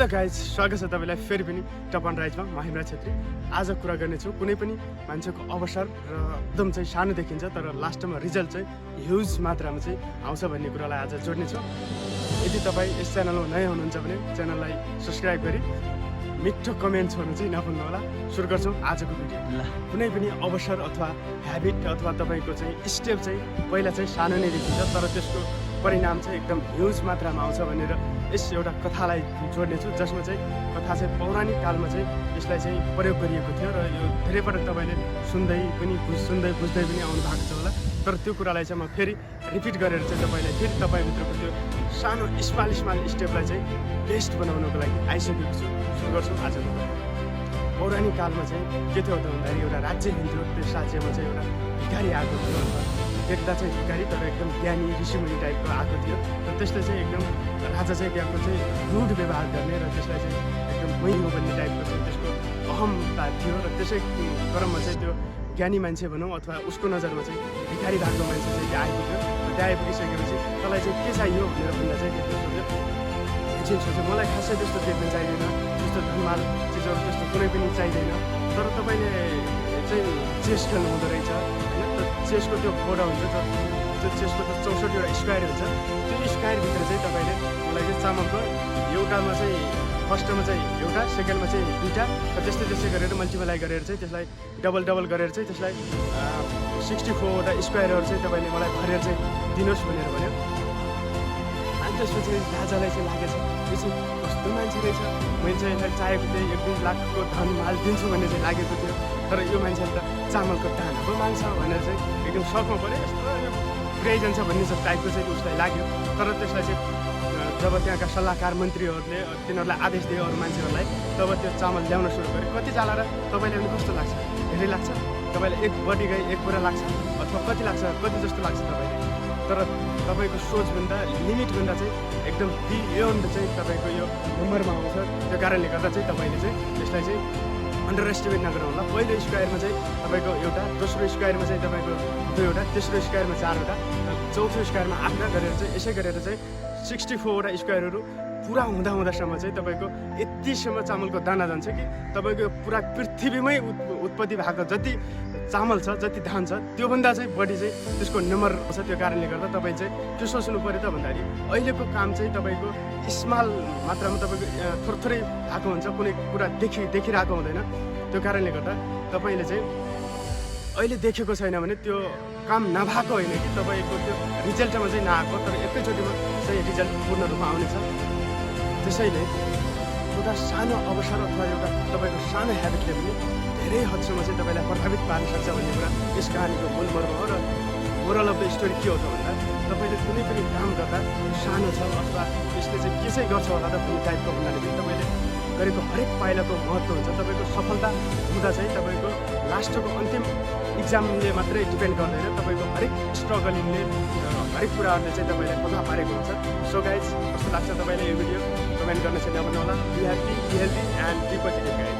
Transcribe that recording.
Hello guys, स्वागत छ तपाईँलाई फेरि पनि टप अन राइजमा। म हिमराज छेत्री। आज कुरा गर्नेछु कुनै पनि मान्छेको अवसर र एकदम चाहिँ सानो देखिन्छ तर लास्टमा रिजल्ट चाहिँ ह्युज मात्रामा चाहिँ आउँछ भन्ने कुरालाई आज जोड्नेछु। यदि तपाईँ यस च्यानलमा नयाँ हुनुहुन्छ भने च्यानललाई सब्सक्राइब गरी मिठो कमेन्ट छोड्नु चाहिँ नभुल्नु होला। सुरु गर्छौँ आजको भिडियो। कुनै पनि अवसर अथवा ह्याबिट अथवा तपाईँको चाहिँ स्टेप चाहिँ पहिला चाहिँ सानो नै देखिन्छ तर त्यसको परिणाम चाहिँ एकदम ह्युज मात्रामा आउँछ भनेर यस एउटा कथालाई जोड्नेछु, जसमा चाहिँ कथा चाहिँ पौराणिक कालमा चाहिँ यसलाई चाहिँ प्रयोग गरिएको थियो र यो धेरै पटक तपाईँले सुन्दै बुझ्दै पनि आउनु भएको छ होला। तर त्यो कुरालाई चाहिँ म फेरि रिपिट गरेर चाहिँ तपाईँलाई फेरि तपाईँभित्रको त्यो सानो स्माल स्टेपलाई चाहिँ बेस्ट बनाउनको लागि आइसकेको छु। सुरु गर्छौँ आजको कुरा। पौराणिक कालमा चाहिँ के थियो त भन्दाखेरि एउटा राज्य हिँड्थ्यो। त्यस राज्यमा चाहिँ एउटा भिखारी आएको थियो। देख्दा चाहिँ भिखारी तर एकदम ज्ञानी ऋषिमुनि टाइपको आएको थियो र त्यसले चाहिँ एकदम राजा चाहिँ त्यहाँको चाहिँ रुड व्यवहार गर्ने र त्यसलाई चाहिँ एकदम मै हो भन्ने टाइपको चाहिँ त्यसको अहमता थियो र त्यसै क्रममा चाहिँ त्यो ज्ञानी मान्छे भनौँ अथवा उसको नजरमा चाहिँ भिखारी भएको मान्छे चाहिँ त्यहाँ आइपुग्यो र त्यहाँ आइपुगिसकेपछि तँलाई चाहिँ के चाहियो भनेर भन्दा चाहिँ त्यसले सोच्यो मलाई खासै त्यस्तो देख्न चाहिँदैन, त्यस्तो धनमाल चिजहरू त्यस्तो कुनै पनि चाहिँदैन, तर तपाईँले चाहिँ चेस खेल्नु हुँदो रहेछ होइन। त चेसको त्यो बोर्ड हुन्छ त्यो चेसको त 64वटा स्क्वायर हुन्छ। त्यो स्क्वायरभित्र चाहिँ तपाईँले मलाई चाहिँ चामलको एउटामा चाहिँ फर्स्टमा चाहिँ एउटा, सेकेन्डमा चाहिँ दुईवटा र त्यस्तै गरेर मल्टिप्लाई गरेर चाहिँ त्यसलाई डबल गरेर चाहिँ त्यसलाई 64वटा स्क्वायरहरू चाहिँ तपाईँले मलाई भरेर चाहिँ दिनुहोस् भनेर भन्यो। अनि त्यसपछि राजालाई चाहिँ लागेछ यो चाहिँ कस्तो मान्छे रहेछ, मैले चाहिँ यसलाई चाहेको थिएँ 1-2 लाखको धन माल दिन्छु भन्ने चाहिँ लागेको थियो, तर यो मान्छेले त चामलको दाना पो माग्छ भनेर चाहिँ एकदम सकमा पऱ्यो। यस्तो पुऱ्याइ जान्छ भन्ने जस्तो टाइपको चाहिँ उसलाई लाग्यो। तर त्यसलाई चाहिँ जब त्यहाँका सल्लाहकार मन्त्रीहरूले तिनीहरूलाई आदेश दियो अरू मान्छेहरूलाई, तब त्यो चामल ल्याउन सुरु गरे। कति जाला र तपाईँले पनि कस्तो लाग्छ? धेरै लाग्छ? तपाईँलाई एक बडी गाई एक बोरा लाग्छ अथवा कति लाग्छ? कति जस्तो लाग्छ तपाईँले? तर तपाईँको सोचभन्दा लिमिटभन्दा चाहिँ एकदम बियोन्ड चाहिँ तपाईँको यो नम्बरमा आउँछ। त्यो कारणले गर्दा चाहिँ तपाईँले चाहिँ यसलाई चाहिँ अन्डर एस्टिमेट नगर्नु होला। पहिलो स्क्वायरमा चाहिँ तपाईँको एउटा, दोस्रो स्क्वायरमा चाहिँ तपाईँको 2वटा, तेस्रो स्क्वायरमा 4वटा, चौथो स्क्वायरमा 8वटा गरेर चाहिँ यसै गरेर चाहिँ 64वटा स्क्वायरहरू पुरा हुँदासम्म चाहिँ तपाईँको यतिसम्म चामलको दाना जान्छ कि तपाईँको पुरा पृथ्वीमै उत्पत्ति भएको जति चामल छ, जति धान छ, त्योभन्दा चाहिँ बढी चाहिँ त्यसको नम्बर छ। त्यो कारणले गर्दा तपाईँ चाहिँ के सोच्नु पऱ्यो त भन्दाखेरि अहिलेको काम चाहिँ तपाईँको स्मल मात्रामा तपाईँको थोरै भएको हुन्छ, कुनै कुरा देखिरहेको हुँदैन। त्यो कारणले गर्दा तपाईँले चाहिँ अहिले देखेको छैन भने त्यो काम नभएको होइन कि तपाईँको त्यो रिजल्टमा चाहिँ नआएको, तर एकैचोटिमा चाहिँ रिजल्ट पूर्ण रूपमा आउनेछ। त्यसैले एउटा सानो अवसर अथवा एउटा तपाईँको सानो ह्याबिटले पनि धेरै हदसम्म चाहिँ तपाईँलाई प्रभावित पार्न सक्छ भन्ने कुरा यस कहानीको मूल मर्म हो। र मोरल अफ द स्टोरी के हो त भन्दा तपाईँले कुनै पनि काम गर्दा सानो छ अथवा यसले चाहिँ के चाहिँ गर्छ होला त भन्ने टाइपको भन्नाले पनि तपाईँले गरेको हरेक पाइलाको महत्त्व हुन्छ। तपाईँको सफलता हुँदा चाहिँ तपाईँको लास्टको अन्तिम इक्जामले मात्रै डिपेन्ड गर्दैन, तपाईँको हरेक स्ट्रगलिङले हरेक कुराहरूले चाहिँ तपाईँलाई प्रभाव पारेको हुन्छ। सो गाइज, कस्तो लाग्छ तपाईँले यो भिडियो कमेन्ट गर्न चाहिँ नभन्नु होला। Be happy, be healthy and be positive guys.